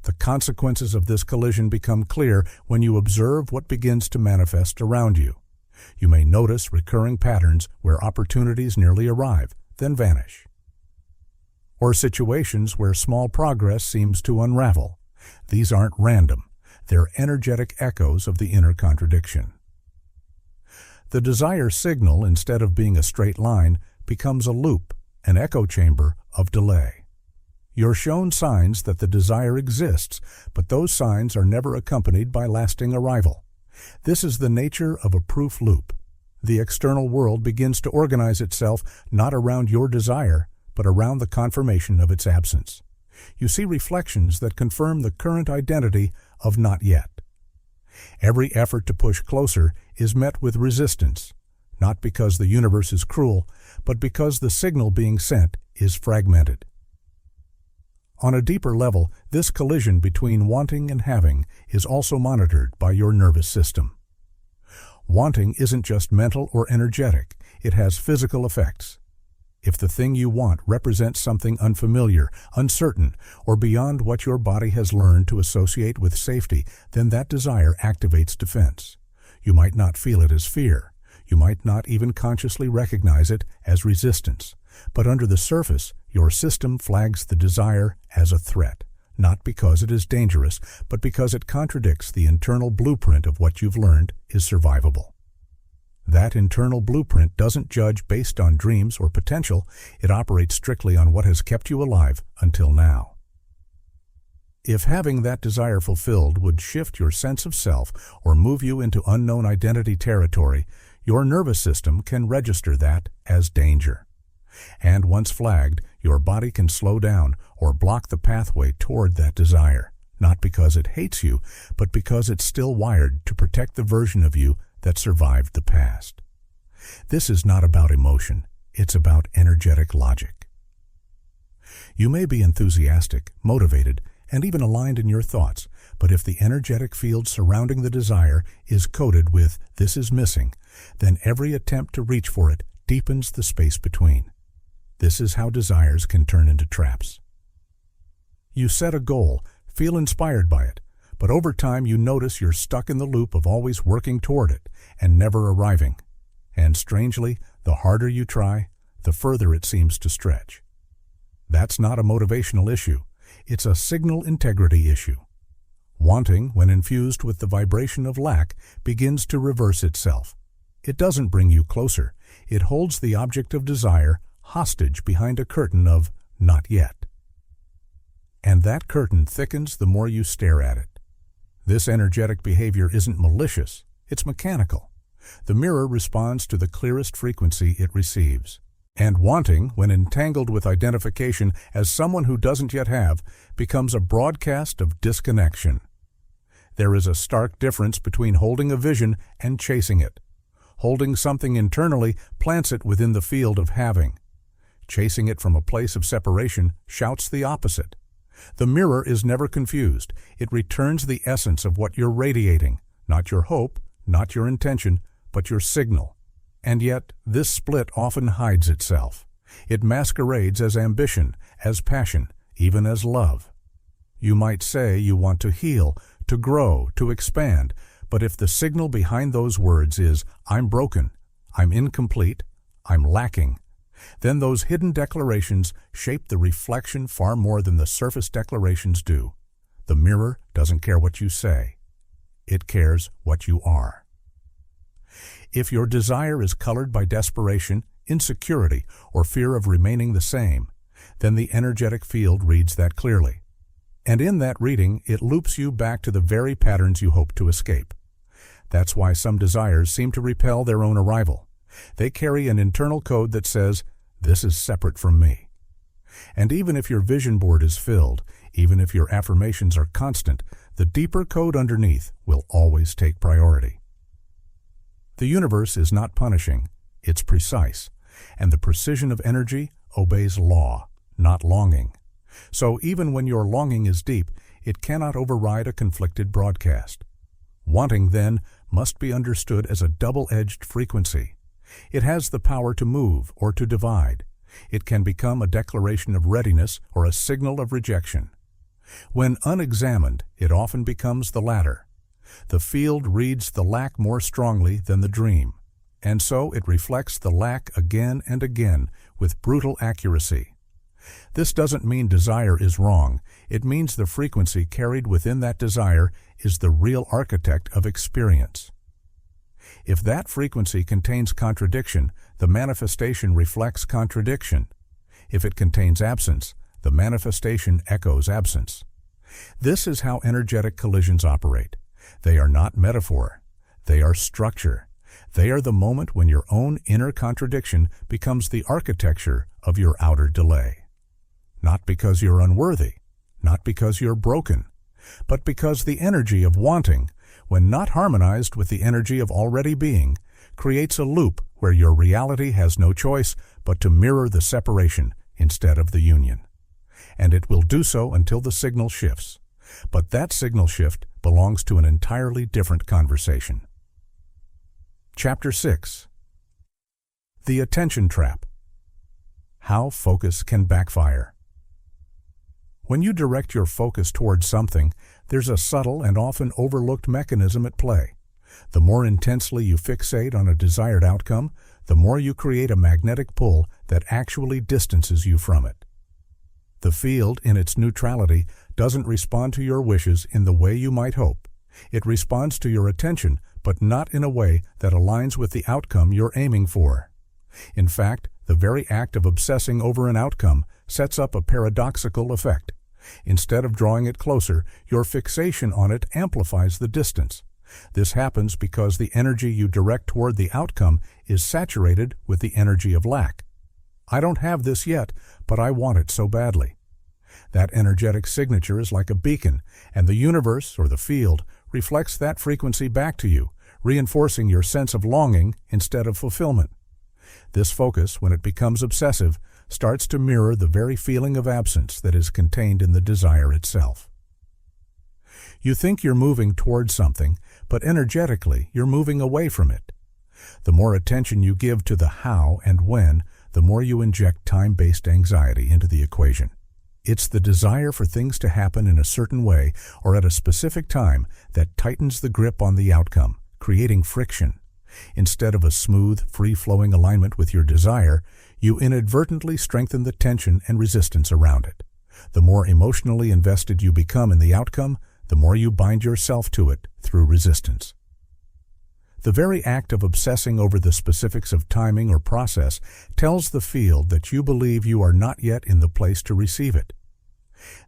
The consequences of this collision become clear when you observe what begins to manifest around you. You may notice recurring patterns where opportunities nearly arrive, then vanish. Or situations where small progress seems to unravel. These aren't random. They're energetic echoes of the inner contradiction. The desire signal, instead of being a straight line, becomes a loop, an echo chamber of delay. You're shown signs that the desire exists, but those signs are never accompanied by lasting arrival. This is the nature of a proof loop. The external world begins to organize itself not around your desire, but around the confirmation of its absence. You see reflections that confirm the current identity of not yet. Every effort to push closer is met with resistance. not because the universe is cruel, but because the signal being sent is fragmented. On a deeper level, this collision between wanting and having is also monitored by your nervous system. Wanting isn't just mental or energetic, it has physical effects. If the thing you want represents something unfamiliar, uncertain, or beyond what your body has learned to associate with safety, then that desire activates defense. You might not feel it as fear. You might not even consciously recognize it as resistance. But under the surface, your system flags the desire as a threat, not because it is dangerous, but because it contradicts the internal blueprint of what you've learned is survivable. That internal blueprint doesn't judge based on dreams or potential, it operates strictly on what has kept you alive until now. If having that desire fulfilled would shift your sense of self or move you into unknown identity territory, your nervous system can register that as danger. And once flagged, your body can slow down or block the pathway toward that desire, not because it hates you, but because it's still wired to protect the version of you that survived the past. This is not about emotion, it's about energetic logic. You may be enthusiastic, motivated, and even aligned in your thoughts, but if the energetic field surrounding the desire is coated with "this is missing," then every attempt to reach for it deepens the space between. This is how desires can turn into traps. You set a goal, feel inspired by it, but over time you notice you're stuck in the loop of always working toward it and never arriving. And strangely, the harder you try, the further it seems to stretch. That's not a motivational issue. It's a signal integrity issue. Wanting, when infused with the vibration of lack, begins to reverse itself. It doesn't bring you closer. It holds the object of desire hostage behind a curtain of "not yet." And that curtain thickens the more you stare at it. This energetic behavior isn't malicious, it's mechanical. The mirror responds to the clearest frequency it receives. And wanting, when entangled with identification as someone who doesn't yet have, becomes a broadcast of disconnection. There is a stark difference between holding a vision and chasing it. Holding something internally plants it within the field of having. Chasing it from a place of separation shouts the opposite. The mirror is never confused. It returns the essence of what you're radiating, not your hope, not your intention, but your signal. And yet, this split often hides itself. It masquerades as ambition, as passion, even as love. You might say you want to heal, to grow, to expand, but if the signal behind those words is "I'm broken," "I'm incomplete," "I'm lacking," then those hidden declarations shape the reflection far more than the surface declarations do. The mirror doesn't care what you say. It cares what you are. If your desire is colored by desperation, insecurity, or fear of remaining the same, then the energetic field reads that clearly. And in that reading, it loops you back to the very patterns you hope to escape. That's why some desires seem to repel their own arrival. They carry an internal code that says, "This is separate from me." And even if your vision board is filled, even if your affirmations are constant, the deeper code underneath will always take priority. The universe is not punishing, it's precise, and the precision of energy obeys law, not longing. So even when your longing is deep, it cannot override a conflicted broadcast. Wanting, then, must be understood as a double-edged frequency. It has the power to move or to divide. It can become a declaration of readiness or a signal of rejection. When unexamined, it often becomes the latter. The field reads the lack more strongly than the dream, and so it reflects the lack again and again with brutal accuracy. This doesn't mean desire is wrong. It means the frequency carried within that desire is the real architect of experience. If that frequency contains contradiction, the manifestation reflects contradiction. If it contains absence, the manifestation echoes absence. This is how energetic collisions operate. They are not metaphor. They are structure. They are the moment when your own inner contradiction becomes the architecture of your outer delay. Not because you're unworthy, not because you're broken, but because the energy of wanting, when not harmonized with the energy of already being, creates a loop where your reality has no choice but to mirror the separation instead of the union. And it will do so until the signal shifts. But that signal shift belongs to an entirely different conversation. Chapter 6. The Attention Trap. How focus can backfire. When you direct your focus towards something, there's a subtle and often overlooked mechanism at play. The more intensely you fixate on a desired outcome, the more you create a magnetic pull that actually distances you from it. The field, in its neutrality, doesn't respond to your wishes in the way you might hope. It responds to your attention, but not in a way that aligns with the outcome you're aiming for. In fact, the very act of obsessing over an outcome sets up a paradoxical effect. Instead of drawing it closer, your fixation on it amplifies the distance. This happens because the energy you direct toward the outcome is saturated with the energy of lack. I don't have this yet, but I want it so badly. That energetic signature is like a beacon, and the universe, or the field, reflects that frequency back to you, reinforcing your sense of longing instead of fulfillment. This focus, when it becomes obsessive, starts to mirror the very feeling of absence that is contained in the desire itself. You think you're moving towards something, but energetically you're moving away from it. The more attention you give to the how and when, the more you inject time-based anxiety into the equation. It's the desire for things to happen in a certain way or at a specific time that tightens the grip on the outcome, creating friction. Instead of a smooth, free-flowing alignment with your desire, you inadvertently strengthen the tension and resistance around it. The more emotionally invested you become in the outcome, the more you bind yourself to it through resistance. The very act of obsessing over the specifics of timing or process tells the field that you believe you are not yet in the place to receive it.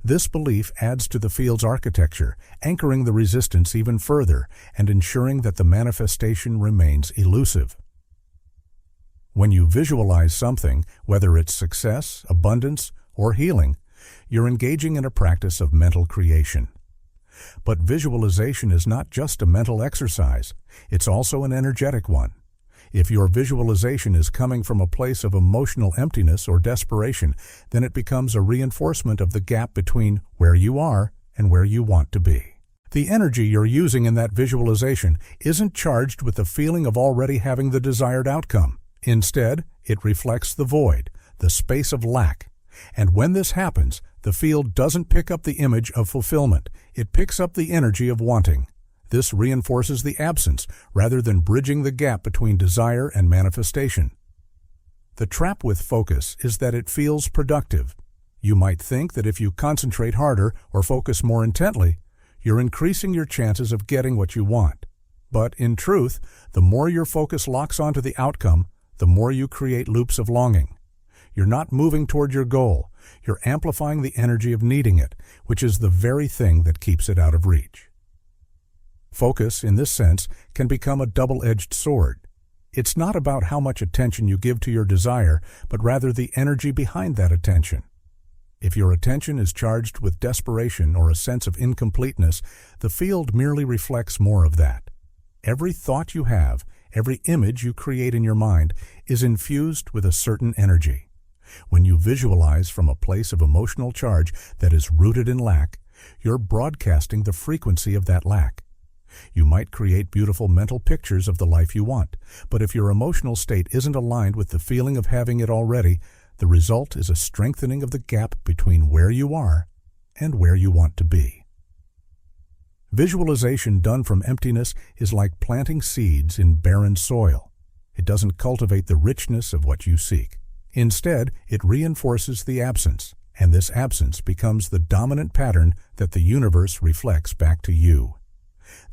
This belief adds to the field's architecture, anchoring the resistance even further and ensuring that the manifestation remains elusive. When you visualize something, whether it's success, abundance, or healing, you're engaging in a practice of mental creation. But visualization is not just a mental exercise, it's also an energetic one. If your visualization is coming from a place of emotional emptiness or desperation, then it becomes a reinforcement of the gap between where you are and where you want to be. The energy you're using in that visualization isn't charged with the feeling of already having the desired outcome. Instead, it reflects the void, the space of lack. And when this happens, the field doesn't pick up the image of fulfillment, it picks up the energy of wanting. This reinforces the absence rather than bridging the gap between desire and manifestation. The trap with focus is that it feels productive. You might think that if you concentrate harder or focus more intently, you're increasing your chances of getting what you want. But in truth, the more your focus locks onto the outcome, the more you create loops of longing. You're not moving toward your goal. You're amplifying the energy of needing it, which is the very thing that keeps it out of reach. Focus, in this sense, can become a double-edged sword. It's not about how much attention you give to your desire, but rather the energy behind that attention. If your attention is charged with desperation or a sense of incompleteness, the field merely reflects more of that. Every thought you have, every image you create in your mind, is infused with a certain energy. When you visualize from a place of emotional charge that is rooted in lack, you're broadcasting the frequency of that lack. You might create beautiful mental pictures of the life you want, but if your emotional state isn't aligned with the feeling of having it already, the result is a strengthening of the gap between where you are and where you want to be. Visualization done from emptiness is like planting seeds in barren soil. It doesn't cultivate the richness of what you seek. Instead, it reinforces the absence, and this absence becomes the dominant pattern that the universe reflects back to you.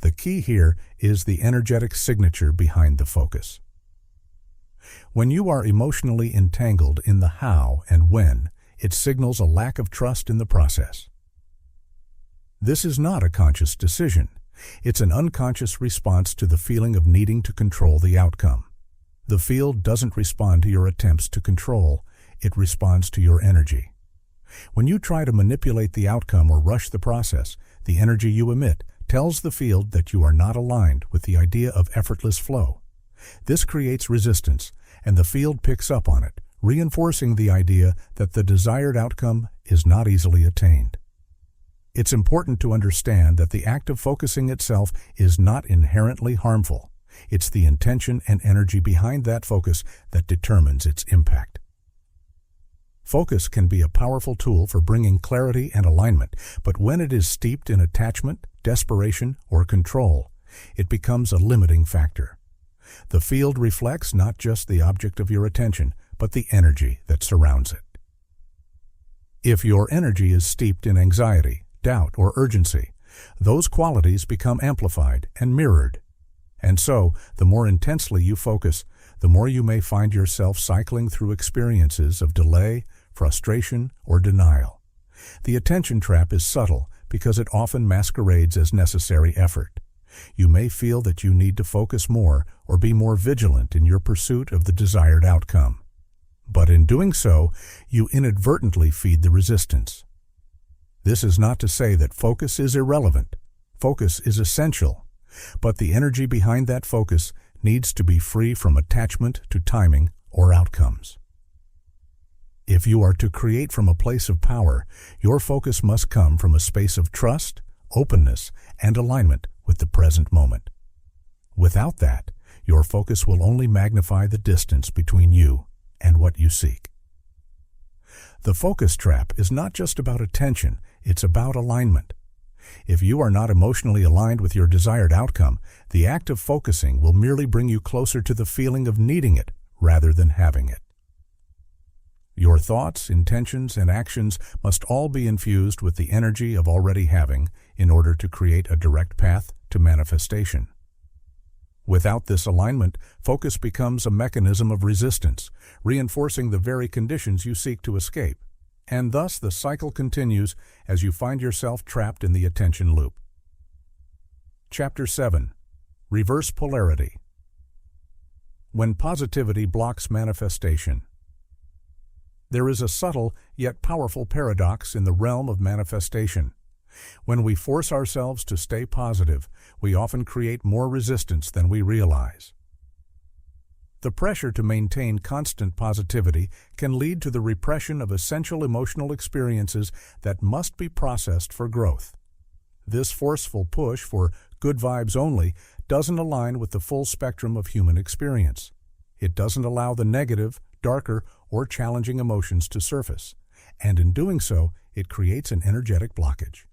The key here is the energetic signature behind the focus. When you are emotionally entangled in the how and when, it signals a lack of trust in the process. This is not a conscious decision. It's an unconscious response to the feeling of needing to control the outcome. The field doesn't respond to your attempts to control, it responds to your energy. When you try to manipulate the outcome or rush the process, the energy you emit tells the field that you are not aligned with the idea of effortless flow. This creates resistance, and the field picks up on it, reinforcing the idea that the desired outcome is not easily attained. It's important to understand that the act of focusing itself is not inherently harmful. It's the intention and energy behind that focus that determines its impact. Focus can be a powerful tool for bringing clarity and alignment, but when it is steeped in attachment, desperation, or control, it becomes a limiting factor. The field reflects not just the object of your attention, but the energy that surrounds it. If your energy is steeped in anxiety, doubt, or urgency, those qualities become amplified and mirrored. And so, the more intensely you focus, the more you may find yourself cycling through experiences of delay, frustration, or denial. The attention trap is subtle because it often masquerades as necessary effort. You may feel that you need to focus more or be more vigilant in your pursuit of the desired outcome. But in doing so, you inadvertently feed the resistance. This is not to say that focus is irrelevant. Focus is essential. But the energy behind that focus needs to be free from attachment to timing or outcomes. If you are to create from a place of power, your focus must come from a space of trust, openness, and alignment with the present moment. Without that, your focus will only magnify the distance between you and what you seek. The focus trap is not just about attention, it's about alignment. If you are not emotionally aligned with your desired outcome, the act of focusing will merely bring you closer to the feeling of needing it rather than having it. Your thoughts, intentions, and actions must all be infused with the energy of already having in order to create a direct path to manifestation. Without this alignment, focus becomes a mechanism of resistance, reinforcing the very conditions you seek to escape. And thus the cycle continues as you find yourself trapped in the attention loop. Chapter 7. Reverse Polarity. When positivity blocks manifestation. There is a subtle yet powerful paradox in the realm of manifestation. When we force ourselves to stay positive, we often create more resistance than we realize. The pressure to maintain constant positivity can lead to the repression of essential emotional experiences that must be processed for growth. This forceful push for good vibes only doesn't align with the full spectrum of human experience. It doesn't allow the negative, darker, or challenging emotions to surface, and in doing so, it creates an energetic blockage.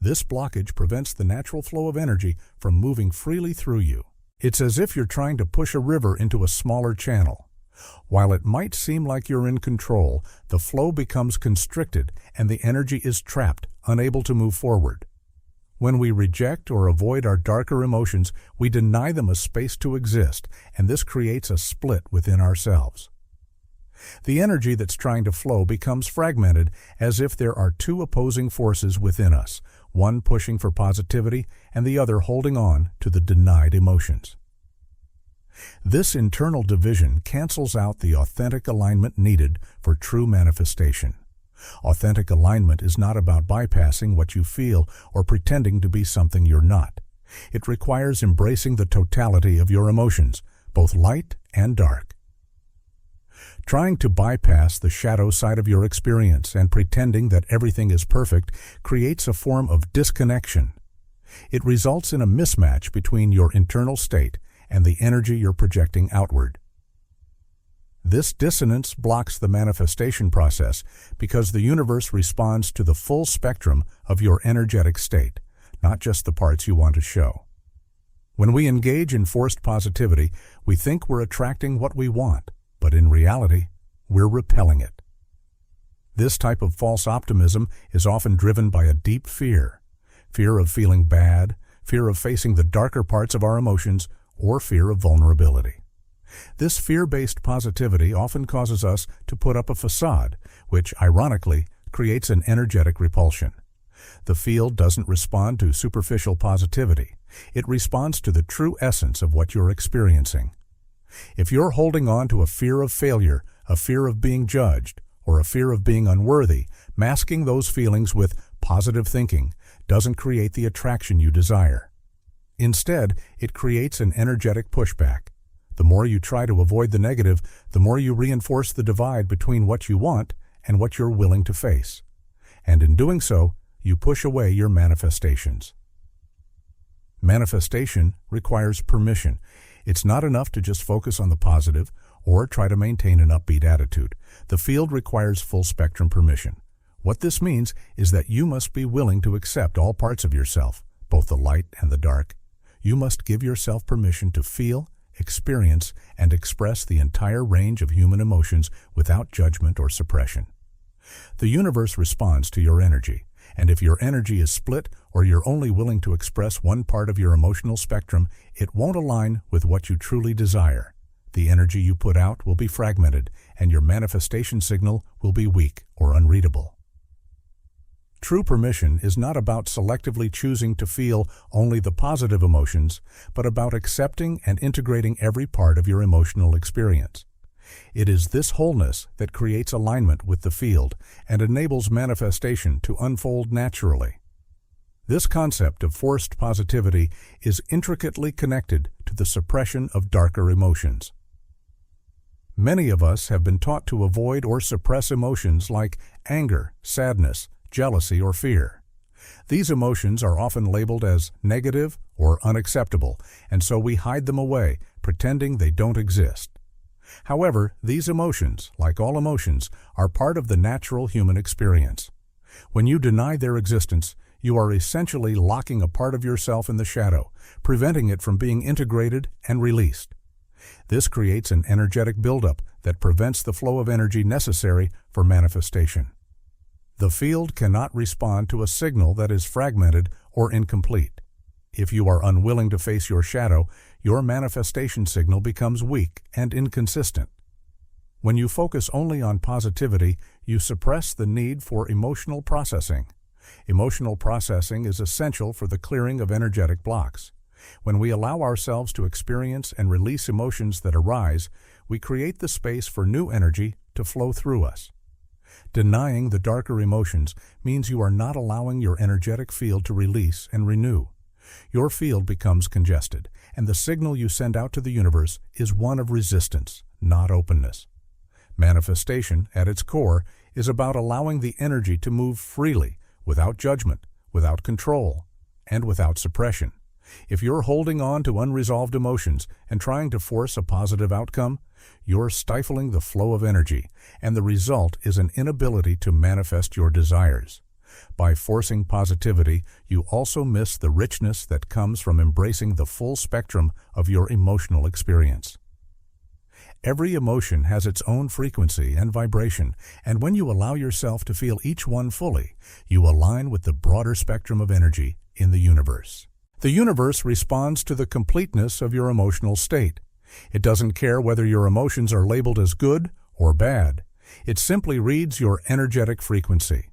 This blockage prevents the natural flow of energy from moving freely through you. It's as if you're trying to push a river into a smaller channel. While it might seem like you're in control, the flow becomes constricted and the energy is trapped, unable to move forward. When we reject or avoid our darker emotions, we deny them a space to exist, and this creates a split within ourselves. The energy that's trying to flow becomes fragmented, as if there are two opposing forces within us, one pushing for positivity and the other holding on to the denied emotions. This internal division cancels out the authentic alignment needed for true manifestation. Authentic alignment is not about bypassing what you feel or pretending to be something you're not. It requires embracing the totality of your emotions, both light and dark. Trying to bypass the shadow side of your experience and pretending that everything is perfect creates a form of disconnection. It results in a mismatch between your internal state and the energy you're projecting outward. This dissonance blocks the manifestation process because the universe responds to the full spectrum of your energetic state, not just the parts you want to show. When we engage in forced positivity, we think we're attracting what we want, but in reality, we're repelling it. This type of false optimism is often driven by a deep fear of feeling bad, fear of facing the darker parts of our emotions, or fear of vulnerability. This fear-based positivity often causes us to put up a facade, which, ironically, creates an energetic repulsion. The field doesn't respond to superficial positivity. It responds to the true essence of what you're experiencing. If you're holding on to a fear of failure, a fear of being judged, or a fear of being unworthy, masking those feelings with positive thinking doesn't create the attraction you desire. Instead, it creates an energetic pushback. The more you try to avoid the negative, the more you reinforce the divide between what you want and what you're willing to face. And in doing so, you push away your manifestations. Manifestation requires permission. It's not enough to just focus on the positive or try to maintain an upbeat attitude. The field requires full-spectrum permission. What this means is that you must be willing to accept all parts of yourself, both the light and the dark. You must give yourself permission to feel, experience, and express the entire range of human emotions without judgment or suppression. The universe responds to your energy, and if your energy is split or you're only willing to express one part of your emotional spectrum, it won't align with what you truly desire. The energy you put out will be fragmented, and your manifestation signal will be weak or unreadable. True permission is not about selectively choosing to feel only the positive emotions, but about accepting and integrating every part of your emotional experience. It is this wholeness that creates alignment with the field and enables manifestation to unfold naturally. This concept of forced positivity is intricately connected to the suppression of darker emotions. Many of us have been taught to avoid or suppress emotions like anger, sadness, jealousy, or fear. These emotions are often labeled as negative or unacceptable, and so we hide them away, pretending they don't exist. However, these emotions, like all emotions, are part of the natural human experience. When you deny their existence, you are essentially locking a part of yourself in the shadow, preventing it from being integrated and released. This creates an energetic buildup that prevents the flow of energy necessary for manifestation. The field cannot respond to a signal that is fragmented or incomplete. If you are unwilling to face your shadow, your manifestation signal becomes weak and inconsistent. When you focus only on positivity, you suppress the need for emotional processing. Emotional processing is essential for the clearing of energetic blocks. When we allow ourselves to experience and release emotions that arise, we create the space for new energy to flow through us. Denying the darker emotions means you are not allowing your energetic field to release and renew. Your field becomes congested, and the signal you send out to the universe is one of resistance, not openness. Manifestation, at its core, is about allowing the energy to move freely, without judgment, without control, and without suppression. If you're holding on to unresolved emotions and trying to force a positive outcome, you're stifling the flow of energy, and the result is an inability to manifest your desires. By forcing positivity, you also miss the richness that comes from embracing the full spectrum of your emotional experience. Every emotion has its own frequency and vibration, and when you allow yourself to feel each one fully, you align with the broader spectrum of energy in the universe. The universe responds to the completeness of your emotional state. It doesn't care whether your emotions are labeled as good or bad. It simply reads your energetic frequency.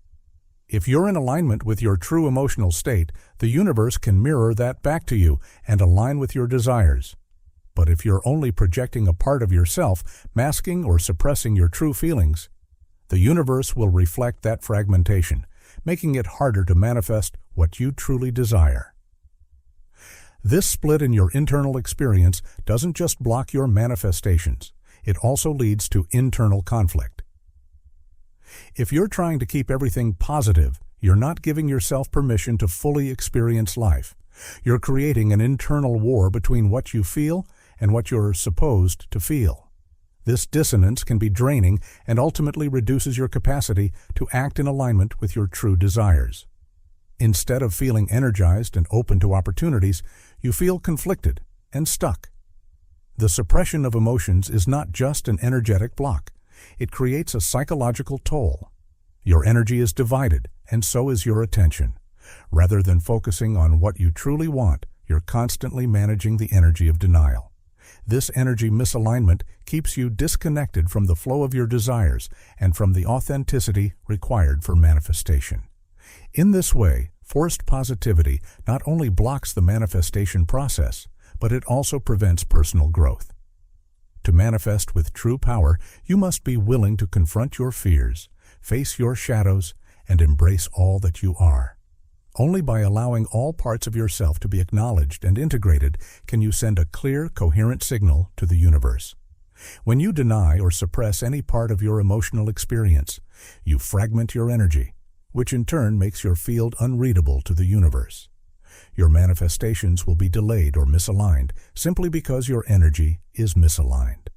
If you're in alignment with your true emotional state, the universe can mirror that back to you and align with your desires. But if you're only projecting a part of yourself, masking or suppressing your true feelings, the universe will reflect that fragmentation, making it harder to manifest what you truly desire. This split in your internal experience doesn't just block your manifestations, it also leads to internal conflict. If you're trying to keep everything positive, you're not giving yourself permission to fully experience life. You're creating an internal war between what you feel and what you're supposed to feel. This dissonance can be draining and ultimately reduces your capacity to act in alignment with your true desires. Instead of feeling energized and open to opportunities, you feel conflicted and stuck. The suppression of emotions is not just an energetic block. It creates a psychological toll. Your energy is divided, and so is your attention. Rather than focusing on what you truly want, you're constantly managing the energy of denial. This energy misalignment keeps you disconnected from the flow of your desires and from the authenticity required for manifestation. In this way, forced positivity not only blocks the manifestation process, but it also prevents personal growth. To manifest with true power, you must be willing to confront your fears, face your shadows, and embrace all that you are. Only by allowing all parts of yourself to be acknowledged and integrated can you send a clear, coherent signal to the universe. When you deny or suppress any part of your emotional experience, you fragment your energy, which in turn makes your field unreadable to the universe. Your manifestations will be delayed or misaligned simply because your energy is misaligned.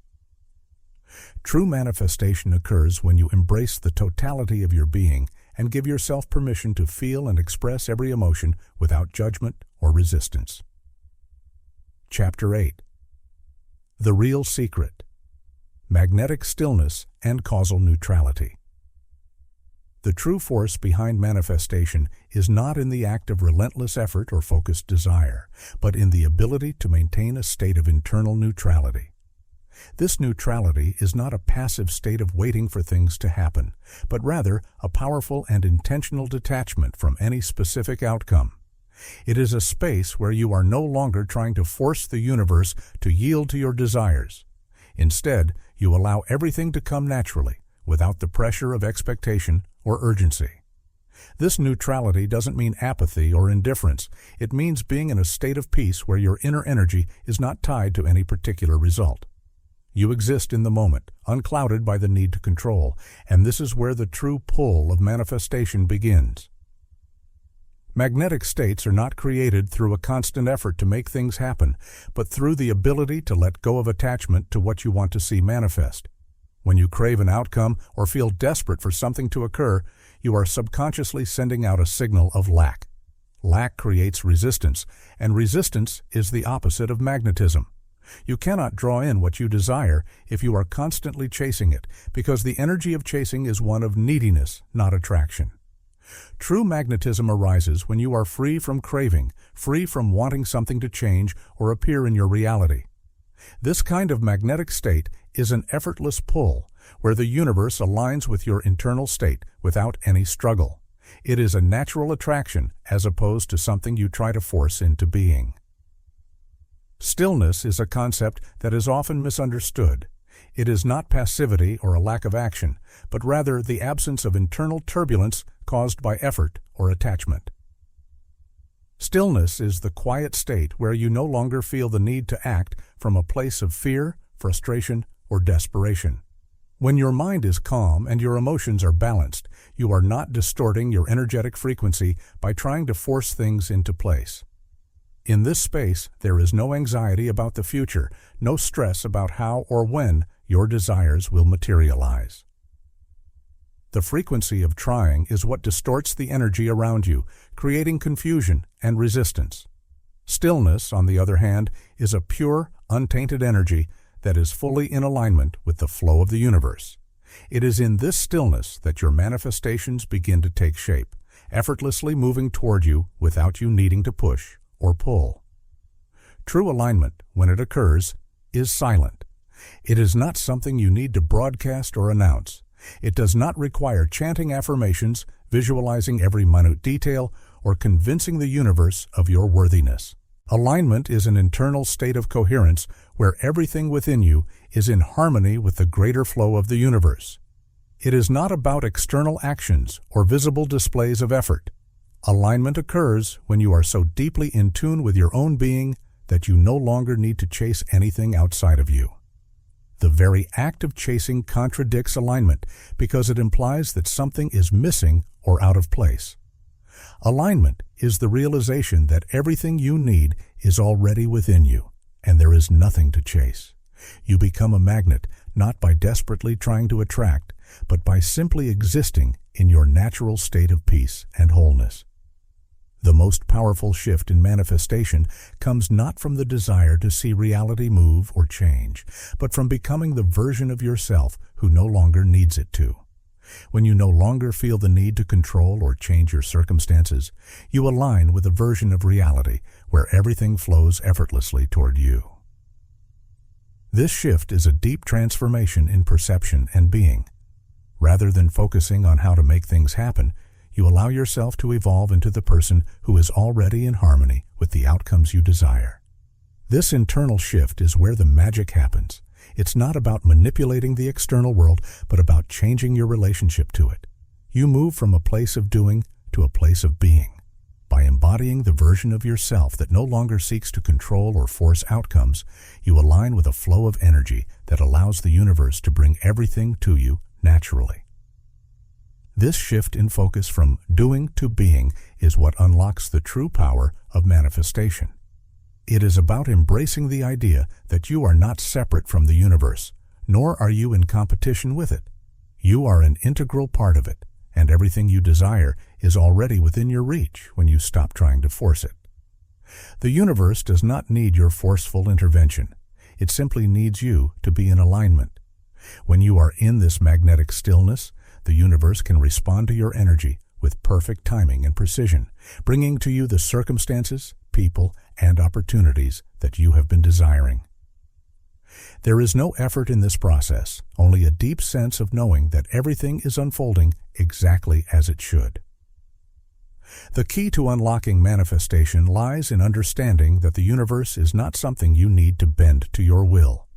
True manifestation occurs when you embrace the totality of your being and give yourself permission to feel and express every emotion without judgment or resistance. Chapter 8. The Real Secret: Magnetic Stillness and Causal Neutrality. The true force behind manifestation is not in the act of relentless effort or focused desire, but in the ability to maintain a state of internal neutrality. This neutrality is not a passive state of waiting for things to happen, but rather a powerful and intentional detachment from any specific outcome. It is a space where you are no longer trying to force the universe to yield to your desires. Instead, you allow everything to come naturally, without the pressure of expectation or urgency. This neutrality doesn't mean apathy or indifference. It means being in a state of peace where your inner energy is not tied to any particular result. You exist in the moment, unclouded by the need to control, and this is where the true pull of manifestation begins. Magnetic states are not created through a constant effort to make things happen, but through the ability to let go of attachment to what you want to see manifest. When you crave an outcome or feel desperate for something to occur, you are subconsciously sending out a signal of lack. Lack creates resistance, and resistance is the opposite of magnetism. You cannot draw in what you desire if you are constantly chasing it, because the energy of chasing is one of neediness, not attraction. True magnetism arises when you are free from craving, free from wanting something to change or appear in your reality. This kind of magnetic state is an effortless pull, where the universe aligns with your internal state without any struggle. It is a natural attraction as opposed to something you try to force into being. Stillness is a concept that is often misunderstood. It is not passivity or a lack of action, but rather the absence of internal turbulence caused by effort or attachment. Stillness is the quiet state where you no longer feel the need to act from a place of fear, frustration, or desperation. When your mind is calm and your emotions are balanced, you are not distorting your energetic frequency by trying to force things into place. In this space, there is no anxiety about the future, no stress about how or when your desires will materialize. The frequency of trying is what distorts the energy around you, creating confusion and resistance. Stillness, on the other hand, is a pure, untainted energy that is fully in alignment with the flow of the universe. It is in this stillness that your manifestations begin to take shape, effortlessly moving toward you without you needing to push or pull. True alignment, when it occurs, is silent. It is not something you need to broadcast or announce. It does not require chanting affirmations, visualizing every minute detail, or convincing the universe of your worthiness. Alignment is an internal state of coherence where everything within you is in harmony with the greater flow of the universe. It is not about external actions or visible displays of effort. Alignment occurs when you are so deeply in tune with your own being that you no longer need to chase anything outside of you. The very act of chasing contradicts alignment because it implies that something is missing or out of place. Alignment is the realization that everything you need is already within you, and there is nothing to chase. You become a magnet not by desperately trying to attract, but by simply existing in your natural state of peace and wholeness. The most powerful shift in manifestation comes not from the desire to see reality move or change, but from becoming the version of yourself who no longer needs it to. When you no longer feel the need to control or change your circumstances, you align with a version of reality where everything flows effortlessly toward you. This shift is a deep transformation in perception and being. Rather than focusing on how to make things happen, you allow yourself to evolve into the person who is already in harmony with the outcomes you desire. This internal shift is where the magic happens. It's not about manipulating the external world, but about changing your relationship to it. You move from a place of doing to a place of being. By embodying the version of yourself that no longer seeks to control or force outcomes, you align with a flow of energy that allows the universe to bring everything to you naturally. This shift in focus from doing to being is what unlocks the true power of manifestation. It is about embracing the idea that you are not separate from the universe, nor are you in competition with it. You are an integral part of it, and everything you desire is already within your reach when you stop trying to force it. The universe does not need your forceful intervention. It simply needs you to be in alignment. When you are in this magnetic stillness, the universe can respond to your energy with perfect timing and precision, bringing to you the circumstances, people, and opportunities that you have been desiring. There is no effort in this process, only a deep sense of knowing that everything is unfolding exactly as it should. The key to unlocking manifestation lies in understanding that the universe is not something you need to bend to your will.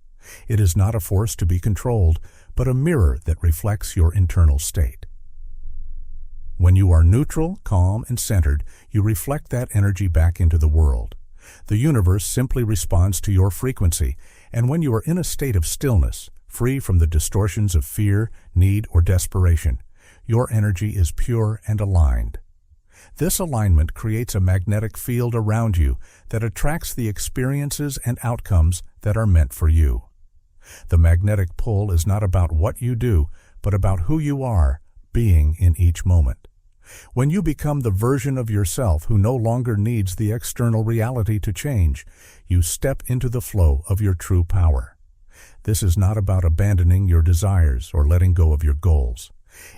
It is not a force to be controlled, but a mirror that reflects your internal state. When you are neutral, calm, and centered, you reflect that energy back into the world. The universe simply responds to your frequency, and when you are in a state of stillness, free from the distortions of fear, need, or desperation, your energy is pure and aligned. This alignment creates a magnetic field around you that attracts the experiences and outcomes that are meant for you. The magnetic pull is not about what you do, but about who you are, being in each moment. When you become the version of yourself who no longer needs the external reality to change, you step into the flow of your true power. This is not about abandoning your desires or letting go of your goals.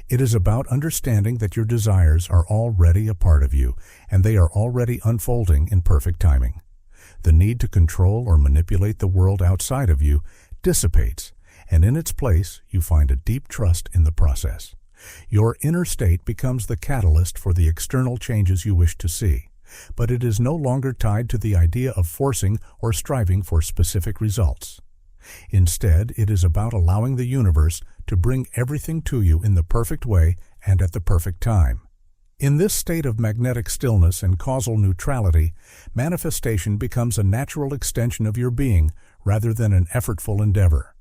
It is about understanding that your desires are already a part of you, and they are already unfolding in perfect timing. The need to control or manipulate the world outside of you dissipates, and in its place you find a deep trust in the process. Your inner state becomes the catalyst for the external changes you wish to see, but it is no longer tied to the idea of forcing or striving for specific results. Instead, it is about allowing the universe to bring everything to you in the perfect way and at the perfect time. In this state of magnetic stillness and causal neutrality, manifestation becomes a natural extension of your being rather than an effortful endeavor.